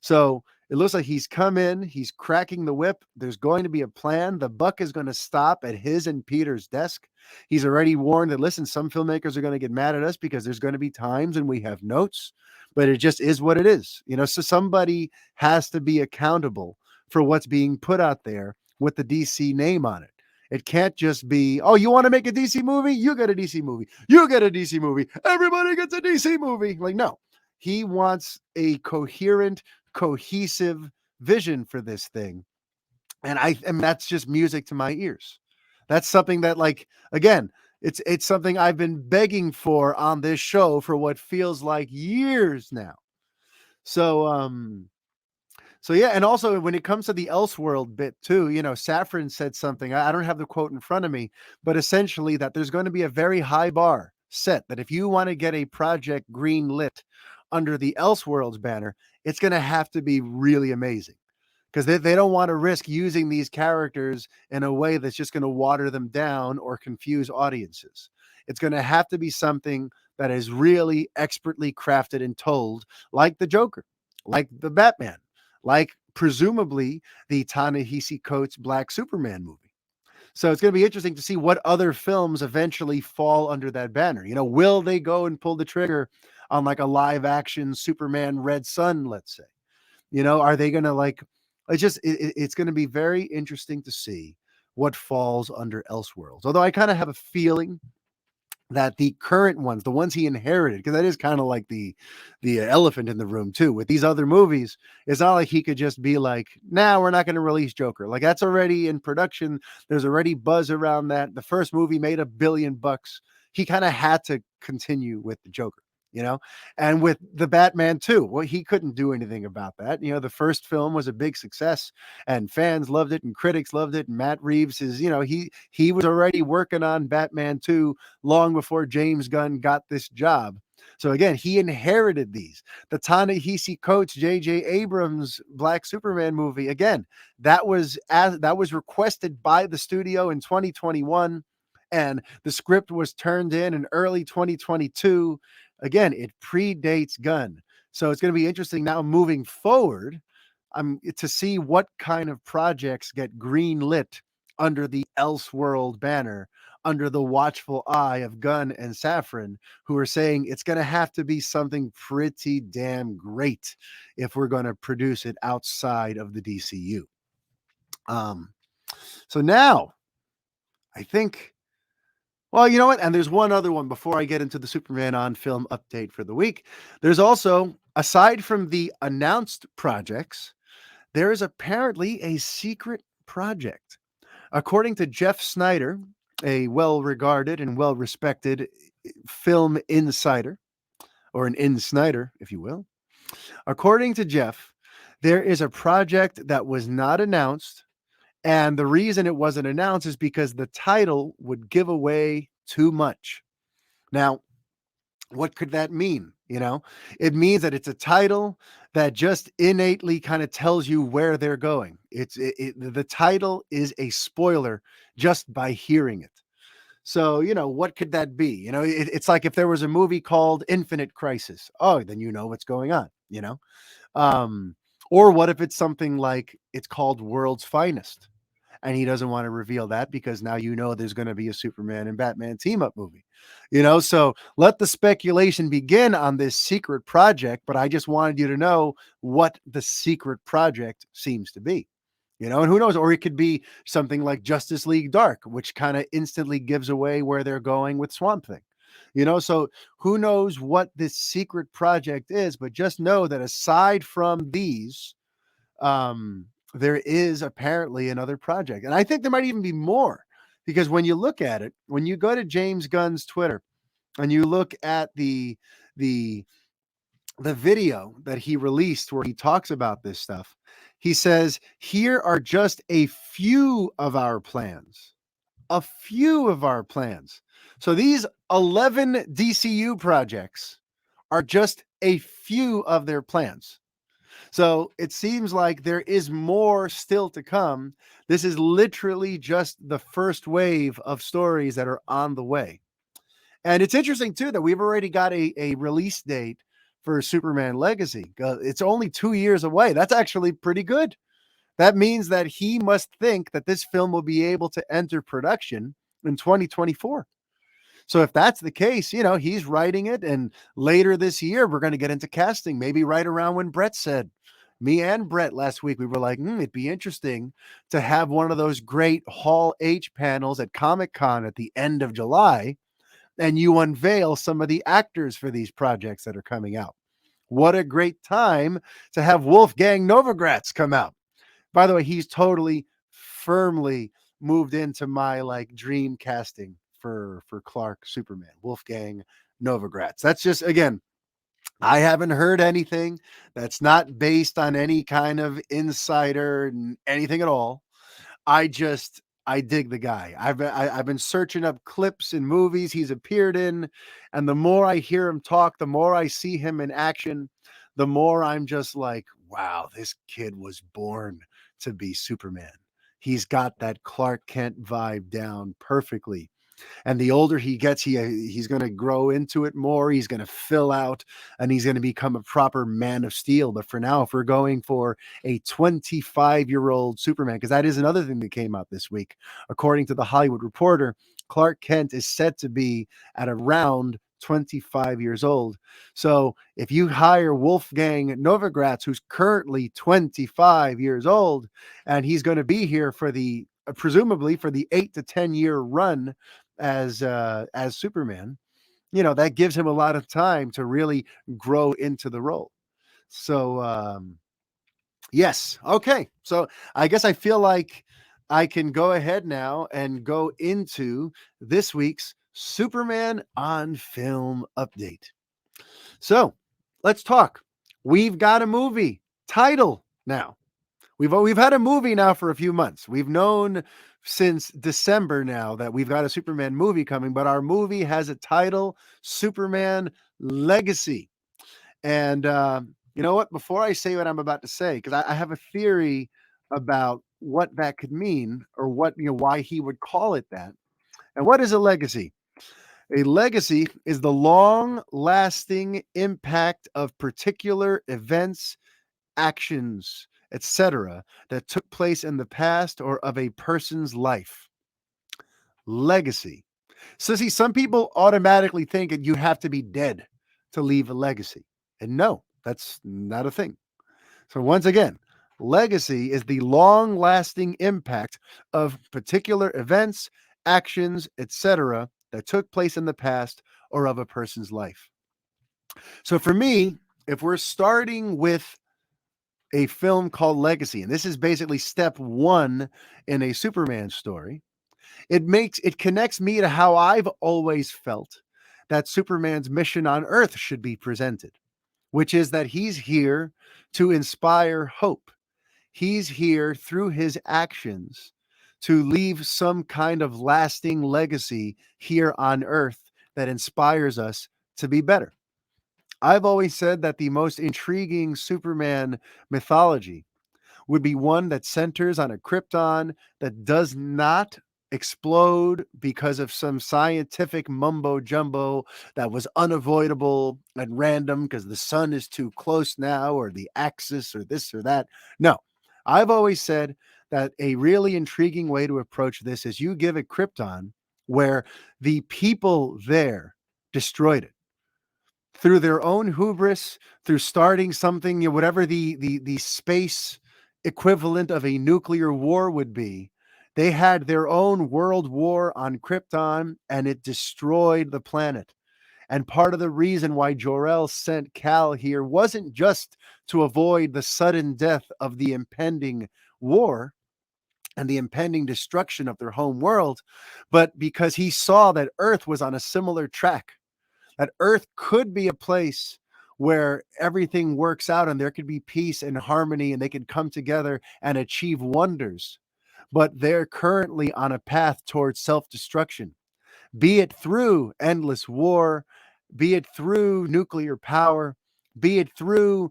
So it looks like he's come in, he's cracking the whip. There's going to be a plan. The buck is going to stop at his and Peter's desk. He's already warned that, listen, some filmmakers are going to get mad at us because there's going to be times when we have notes, but it just is what it is. So somebody has to be accountable for what's being put out there with the DC name on it. It can't just be, oh, you want to make a DC movie? You get a DC movie. You get a DC movie. Everybody gets a DC movie. Like, no, he wants a coherent, cohesive vision for this thing. And I mean, that's just music to my ears. That's something that, like, again, it's something I've been begging for on this show for what feels like years now. So yeah, and also when it comes to the Elseworld bit too, Safran said something. I don't have the quote in front of me, but essentially that there's going to be a very high bar set that if you want to get a project green lit under the Elseworlds banner, it's going to have to be really amazing because they don't want to risk using these characters in a way that's just going to water them down or confuse audiences. It's going to have to be something that is really expertly crafted and told, like the Joker, like the Batman, like presumably the Ta-Nehisi Coates Black Superman movie. So it's going to be interesting to see what other films eventually fall under that banner. Will they go and pull the trigger on like a live action Superman Red Sun, let's say? Are they going to like, it's going to be very interesting to see what falls under Elseworlds. Although I kind of have a feeling that the current ones, the ones he inherited, because that is kind of like the elephant in the room too. With these other movies, it's not like he could just be like, nah, we're not going to release Joker. Like that's already in production. There's already buzz around that. The first movie made $1 billion. He kind of had to continue with the Joker. And with the Batman too, well, he couldn't do anything about that. The first film was a big success and fans loved it and critics loved it. And Matt Reeves is, he was already working on Batman 2 long before James Gunn got this job. So again, he inherited these. The Ta-Nehisi Coates, J.J. Abrams Black Superman movie, again, that was requested by the studio in 2021, and the script was turned in early 2022. Again, it predates Gunn. So it's going to be interesting now moving forward to see what kind of projects get green lit under the Elseworld banner, under the watchful eye of Gunn and Safran, who are saying it's going to have to be something pretty damn great if we're going to produce it outside of the DCU. So now I think, well, you know what? And there's one other one before I get into the Superman on film update for the week. There's also, aside from the announced projects, there is apparently a secret project. According to Jeff Snyder, a well-regarded and well-respected film insider, or an in-Snyder, if you will, according to Jeff, there is a project that was not announced. And the reason it wasn't announced is because the title would give away too much. Now, what could that mean? It means that it's a title that just innately kind of tells you where they're going. The title is a spoiler just by hearing it. So, what could that be? It's like if there was a movie called Infinite Crisis. Oh, then you know what's going on, or what if it's something like it's called World's Finest? And he doesn't want to reveal that because now there's going to be a Superman and Batman team up movie. So let the speculation begin on this secret project, but I just wanted you to know what the secret project seems to be. And who knows, or it could be something like Justice League Dark, which kind of instantly gives away where they're going with Swamp Thing. So who knows what this secret project is, but just know that aside from these, there is apparently another project. And I think there might even be more, because when you look at it, when you go to James Gunn's Twitter and you look at the video that he released where he talks about this stuff, he says, here are just a few of our plans. a few of our plans. So these 11 DCU projects are just a few of their plans. So it seems like there is more still to come. This is literally just the first wave of stories that are on the way. And it's interesting, too, that we've already got a release date for Superman Legacy. It's only 2 years away. That's actually pretty good. That means that he must think that this film will be able to enter production in 2024. So if that's the case, he's writing it. And later this year, we're going to get into casting, maybe right around when Brett said. Me and Brett last week, we were like, it'd be interesting to have one of those great Hall H panels at Comic-Con at the end of July, and you unveil some of the actors for these projects that are coming out. What a great time to have Wolfgang Novogratz come out. By the way, he's totally firmly moved into my dream casting for Clark Superman, Wolfgang Novogratz. That's just, again, I haven't heard anything that's not based on any kind of insider, anything at all. I dig the guy. I've been searching up clips and movies he's appeared in, and the more I hear him talk, the more I see him in action, the more I'm just like, wow, this kid was born to be Superman. He's got that Clark Kent vibe down perfectly. And the older he gets, he's going to grow into it more. He's going to fill out, and he's going to become a proper Man of Steel. But for now, if we're going for a 25-year-old Superman, because that is another thing that came out this week, according to the Hollywood Reporter, Clark Kent is set to be at around 25 years old. So if you hire Wolfgang Novogratz, who's currently 25 years old, and he's going to be here for presumably for the 8 to 10 year run as Superman, that gives him a lot of time to really grow into the role. So yes, okay. So I guess I feel like I can go ahead now and go into this week's Superman on Film update. So let's talk. We've got a movie title now. We've had a movie now for a few months. We've known since December now that we've got a Superman movie coming, but our movie has a title, Superman Legacy. And you know what? Before I say what I'm about to say, because I have a theory about what that could mean, or what, why he would call it that. And what is a legacy? A legacy is the long lasting impact of particular events, actions, etc., that took place in the past or of a person's life. Legacy. So, see, some people automatically think that you have to be dead to leave a legacy. And no, that's not a thing. So, once again, legacy is the long lasting impact of particular events, actions, etc., that took place in the past or of a person's life. So, for me, if we're starting with a film called Legacy, and this is basically step one in a Superman story, it connects me to how I've always felt that Superman's mission on Earth should be presented, which is that he's here to inspire hope. He's here through his actions to leave some kind of lasting legacy here on Earth that inspires us to be better. I've always said that the most intriguing Superman mythology would be one that centers on a Krypton that does not explode because of some scientific mumbo jumbo that was unavoidable and random because the sun is too close now, or the axis, or this or that. No, I've always said that a really intriguing way to approach this is you give it Krypton where the people there destroyed it through their own hubris, through starting something, whatever the space equivalent of a nuclear war would be. They had their own world war on Krypton, and it destroyed the planet. And part of the reason why Jor-El sent Kal here wasn't just to avoid the sudden death of the impending war and the impending destruction of their home world, but because he saw that Earth was on a similar track, that Earth could be a place where everything works out and there could be peace and harmony and they could come together and achieve wonders. but they're currently on a path towards self-destruction, be it through endless war, be it through nuclear power, be it through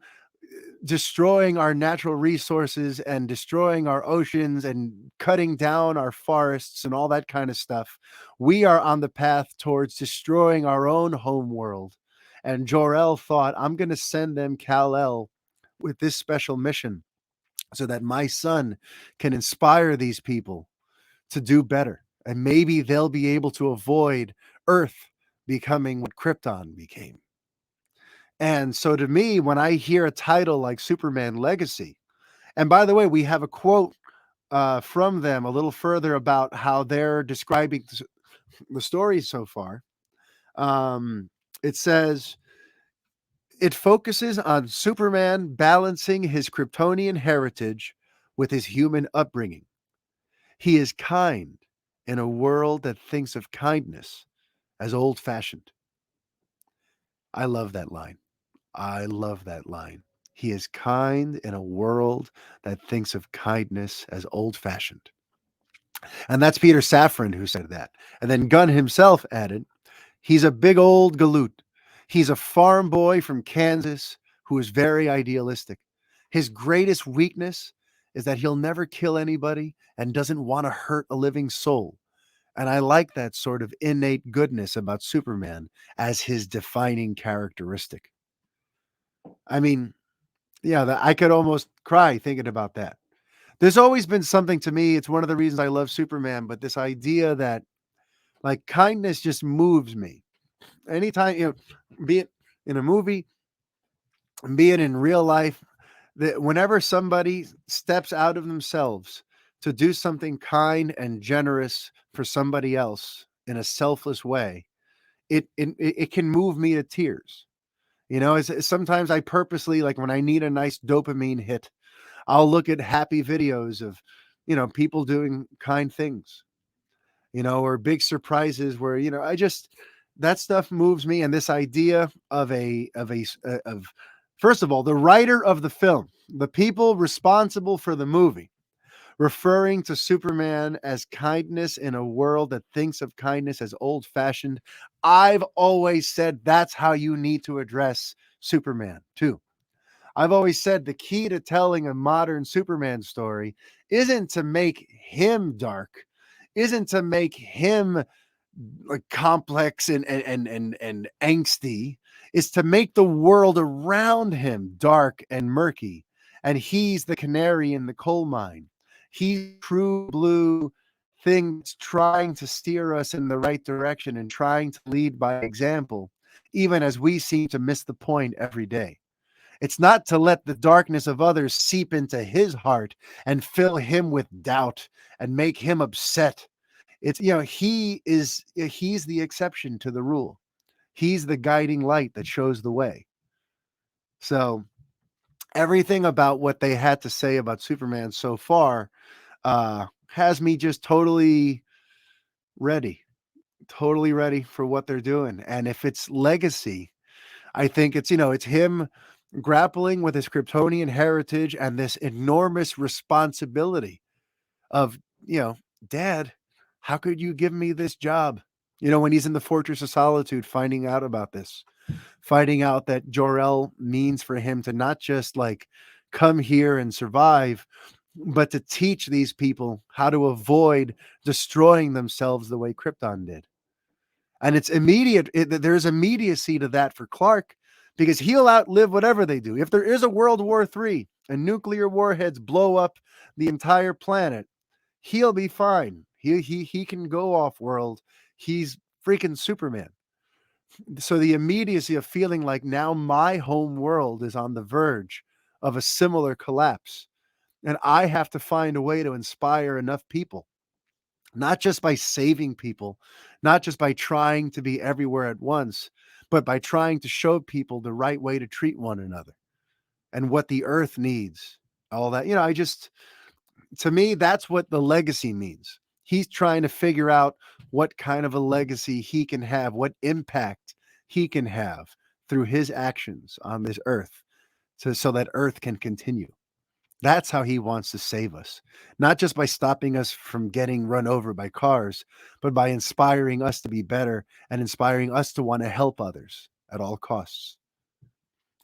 destroying our natural resources and destroying our oceans and cutting down our forests and all that kind of stuff. We are on the path towards destroying our own home world. And Jor-El thought, I'm going to send them Kal-El with this special mission so that my son can inspire these people to do better. And maybe they'll be able to avoid Earth becoming what Krypton became. And so to me, when I hear a title like Superman Legacy, and by the way, we have a quote from them a little further about how they're describing the story so far. It says, it focuses on Superman balancing his Kryptonian heritage with his human upbringing. He is kind in a world that thinks of kindness as old fashioned. I love that line. I love that line. He is kind in a world that thinks of kindness as old fashioned. And that's Peter Safran who said that. And then Gunn himself added, he's a big old galoot. He's a farm boy from Kansas who is very idealistic. His greatest weakness is that he'll never kill anybody and doesn't want to hurt a living soul. And I like that sort of innate goodness about Superman as his defining characteristic. I mean, yeah, I could almost cry thinking about that. There's always been something to me. It's one of the reasons I love Superman, but this idea that like kindness just moves me. Anytime, be it in a movie, be it in real life, that whenever somebody steps out of themselves to do something kind and generous for somebody else in a selfless way, it can move me to tears. Sometimes I purposely, like when I need a nice dopamine hit, I'll look at happy videos of, people doing kind things, or big surprises where, that stuff moves me. And this idea of first of all, the writer of the film, the people responsible for the movie, referring to Superman as kindness in a world that thinks of kindness as old fashioned. I've always said that's how you need to address Superman too. I've always said the key to telling a modern Superman story isn't to make him dark, isn't to make him like complex and angsty, is to make the world around him dark and murky. And he's the canary in the coal mine. He's true blue thing that's trying to steer us in the right direction and trying to lead by example, even as we seem to miss the point every day. It's not to let the darkness of others seep into his heart and fill him with doubt and make him upset. It's, he's the exception to the rule. He's the guiding light that shows the way. So everything about what they had to say about Superman so far has me just ready, totally ready for what they're doing. And if it's legacy, I think it's him grappling with his Kryptonian heritage and this enormous responsibility of, Dad, how could you give me this job? When he's in the Fortress of Solitude, finding out about this, finding out that Jor-El means for him to not just like come here and survive, but to teach these people how to avoid destroying themselves the way Krypton did. And it's immediate. There's immediacy to that for Clark because he'll outlive whatever they do. If there is a World War III and nuclear warheads blow up the entire planet, he'll be fine. He can go off world. He's freaking Superman. So the immediacy of feeling like now my home world is on the verge of a similar collapse. And I have to find a way to inspire enough people, not just by saving people, not just by trying to be everywhere at once, but by trying to show people the right way to treat one another and what the earth needs. All that, to me, that's what the legacy means. He's trying to figure out what kind of a legacy he can have, what impact he can have through his actions on this earth so that earth can continue. That's how he wants to save us, not just by stopping us from getting run over by cars, but by inspiring us to be better and inspiring us to want to help others at all costs,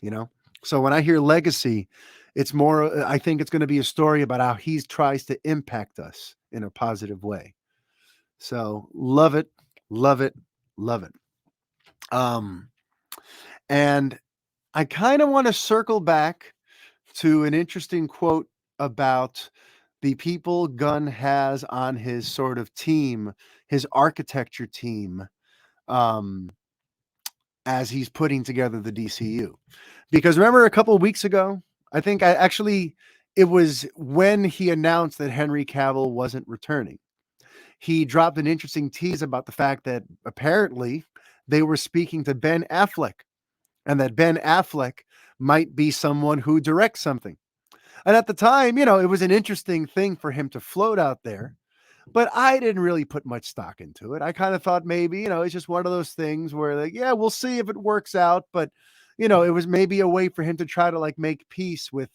you know? So when I hear legacy, it's more, I think it's going to be a story about how he tries to impact us in a positive way. So love it, love it, love it. Um, and I kind of want to circle back to an interesting quote about the people Gunn has on his sort of team, his architecture team, um, as he's putting together the DCU. Because remember a couple of weeks ago, I think it was when he announced that Henry Cavill wasn't returning. He dropped an interesting tease about the fact that apparently they were speaking to Ben Affleck and that Ben Affleck might be someone who directs something. And at the time, it was an interesting thing for him to float out there, but I didn't really put much stock into it. I kind of thought maybe, it's just one of those things where like, yeah, we'll see if it works out. But, it was maybe a way for him to try to like make peace with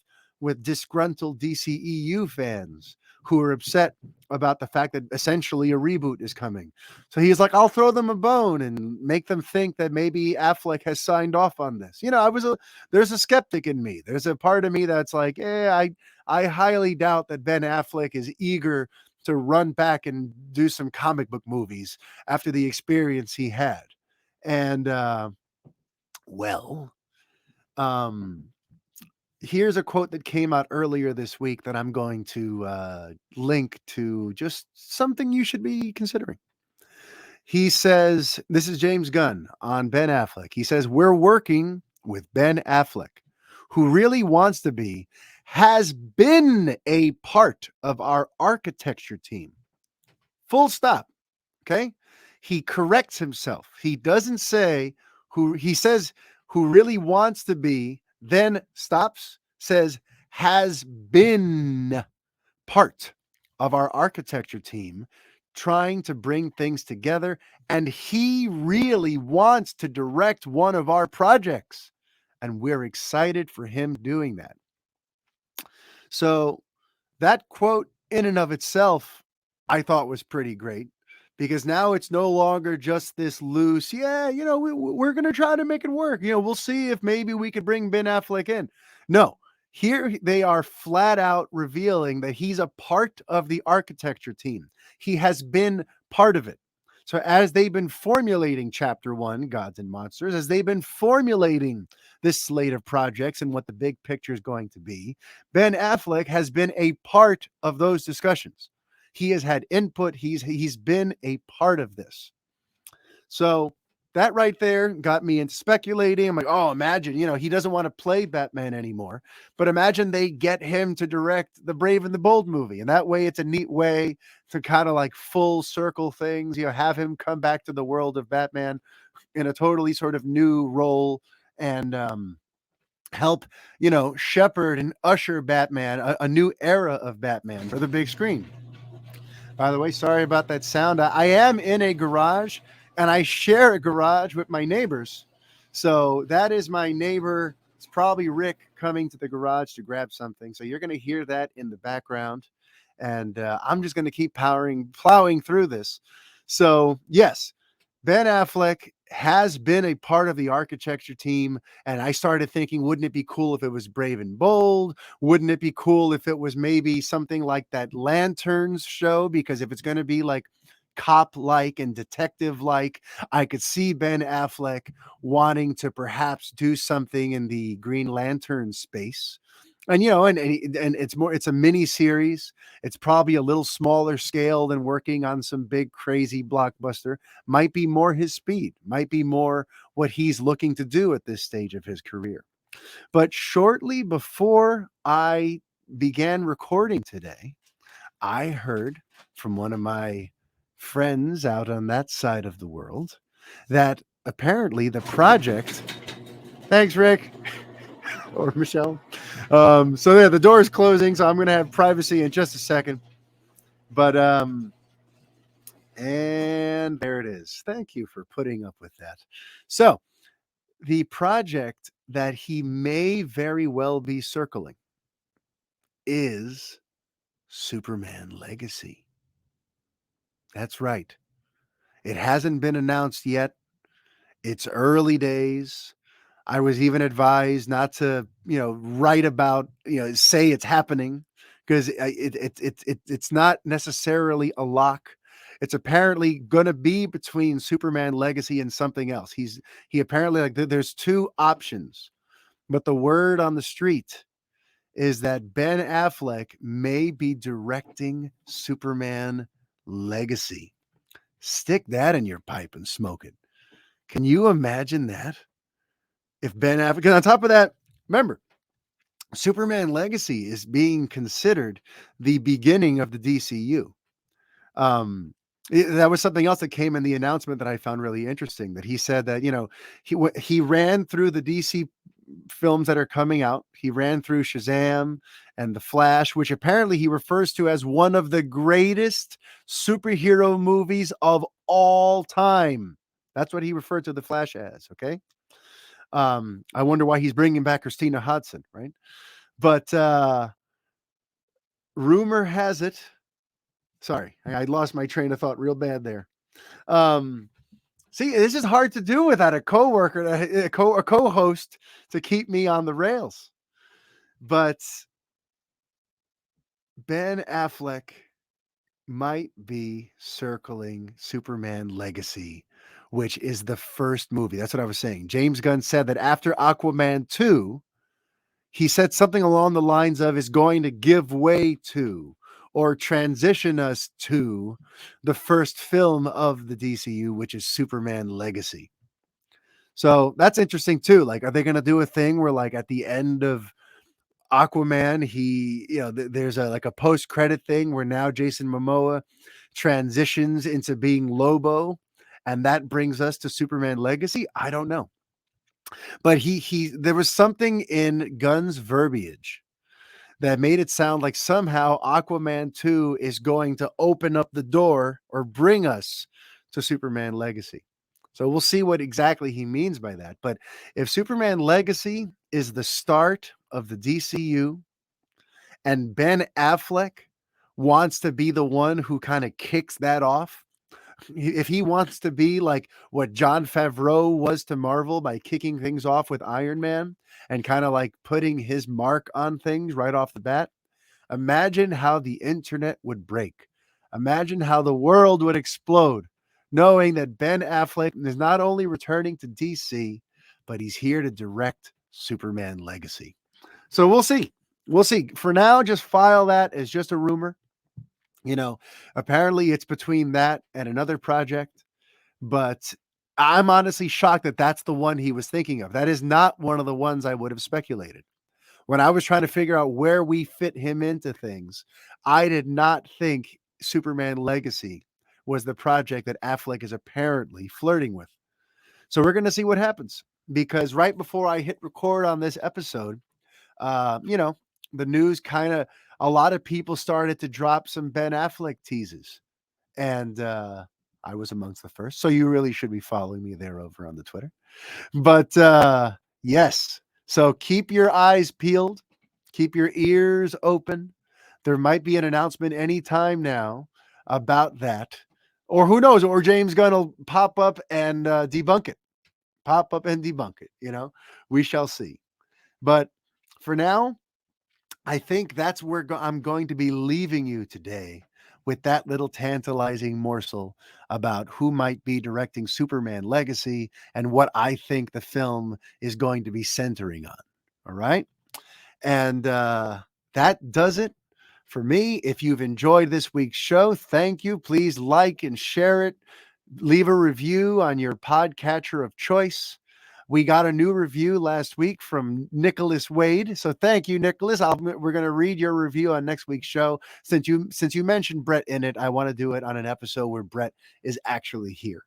disgruntled DCEU fans who are upset about the fact that essentially a reboot is coming. So he's like, I'll throw them a bone and make them think that maybe Affleck has signed off on this. There's a skeptic in me. There's a part of me that's like, I highly doubt that Ben Affleck is eager to run back and do some comic book movies after the experience he had. And, well, um, here's a quote that came out earlier this week that I'm going to link to just something you should be considering. He says, this is James Gunn on Ben Affleck. He says, we're working with Ben Affleck, who really wants to be, has been a part of our architecture team. Full stop. Okay. He corrects himself. He doesn't say he says who really wants to be, then stops, says has been part of our architecture team trying to bring things together. And he really wants to direct one of our projects. And we're excited for him doing that. So that quote in and of itself, I thought was pretty great because now it's no longer just this loose, we're going to try to make it work. We'll see if maybe we could bring Ben Affleck in. No, here they are flat out revealing that he's a part of the architecture team. He has been part of it. So as they've been formulating chapter 1, Gods and Monsters, as they've been formulating this slate of projects and what the big picture is going to be, Ben Affleck has been a part of those discussions. He has had input. He's been a part of this. So that right there got me into speculating. I'm like, oh, imagine, he doesn't want to play Batman anymore, but imagine they get him to direct the Brave and the Bold movie. And that way it's a neat way to kind of like full circle things, have him come back to the world of Batman in a totally sort of new role and, help, shepherd and usher Batman, a new era of Batman for the big screen. By the way, sorry about that sound. I am in a garage and I share a garage with my neighbors. So that is my neighbor. It's probably Rick coming to the garage to grab something. So you're going to hear that in the background. And I'm just going to keep plowing through this. So, yes, Ben Affleck has been a part of the architecture team. And I started thinking, wouldn't it be cool if it was Brave and Bold? Wouldn't it be cool if it was maybe something like that Lanterns show? Because if it's going to be like cop-like and detective-like, I could see Ben Affleck wanting to perhaps do something in the Green Lantern space. And and it's a mini series. It's probably a little smaller scale than working on some big crazy blockbuster. Might be more his speed, might be more what he's looking to do at this stage of his career. But shortly before I began recording today, I heard from one of my friends out on that side of the world that apparently the project, thanks Rick or Michelle. So yeah, the door is closing, so I'm going to have privacy in just a second. But and there it is. Thank you for putting up with that. So the project that he may very well be circling is Superman Legacy. That's right. It hasn't been announced yet. It's early days. I was even advised not to, write about, say it's happening because it's not necessarily a lock. It's apparently going to be between Superman Legacy and something else. He apparently there's two options, but the word on the street is that Ben Affleck may be directing Superman Legacy. Stick that in your pipe and smoke it. Can you imagine that? If Ben Affleck, because on top of that, remember, Superman Legacy is being considered the beginning of the DCU. That was something else that came in the announcement that I found really interesting. That he said that he ran through the DC films that are coming out. He ran through Shazam and The Flash, which apparently he refers to as one of the greatest superhero movies of all time. That's what he referred to The Flash as. Okay. I wonder why he's bringing back Christina Hodson, right? But rumor has it. Sorry, I lost my train of thought real bad there. See, this is hard to do without a coworker, a co-host to keep me on the rails. But Ben Affleck might be circling Superman Legacy, which is the first movie. That's what I was saying. James Gunn said that after Aquaman 2, he said something along the lines of is going to give way to or transition us to the first film of the DCU, which is Superman Legacy. So that's interesting too. Like, are they going to do a thing where like at the end of Aquaman, there's a post-credit thing where now Jason Momoa transitions into being Lobo, and that brings us to Superman Legacy? I don't know. But there was something in Gunn's verbiage that made it sound like somehow Aquaman 2 is going to open up the door or bring us to Superman Legacy. So we'll see what exactly he means by that. But if Superman Legacy is the start of the DCU and Ben Affleck wants to be the one who kind of kicks that off, if he wants to be like what Jon Favreau was to Marvel by kicking things off with Iron Man and kind of like putting his mark on things right off the bat, imagine how the internet would break. Imagine how the world would explode knowing that Ben Affleck is not only returning to DC, but he's here to direct Superman Legacy. So we'll see. We'll see. For now, just file that as just a rumor. Apparently it's between that and another project, but I'm honestly shocked that that's the one he was thinking of. That is not one of the ones I would have speculated. When I was trying to figure out where we fit him into things, I did not think Superman Legacy was the project that Affleck is apparently flirting with. So we're going to see what happens, because right before I hit record on this episode, the news a lot of people started to drop some Ben Affleck teases. And I was amongst the first. So you really should be following me there over on the Twitter. But yes, so keep your eyes peeled, keep your ears open. There might be an announcement anytime now about that. Or who knows, or James Gunn will pop up and debunk it. Pop up and debunk it, we shall see. But for now, I think that's where I'm going to be leaving you today, with that little tantalizing morsel about who might be directing Superman Legacy and what I think the film is going to be centering on. All right. And that does it for me. If you've enjoyed this week's show, thank you. Please like and share it. Leave a review on your podcatcher of choice. We got a new review last week from Nicholas Wade. So thank you, Nicholas. We're going to read your review on next week's show. Since you mentioned Brett in it, I want to do it on an episode where Brett is actually here.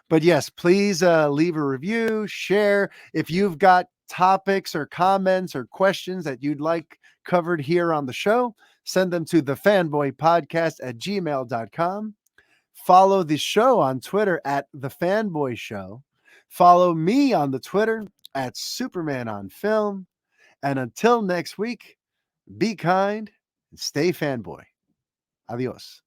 But yes, please leave a review, share. If you've got topics or comments or questions that you'd like covered here on the show, send them to TheFanboyPodcast@gmail.com. Follow the show on Twitter at TheFanboyShow. Follow me on the Twitter at Superman on Film. And until next week, be kind and stay fanboy. Adios.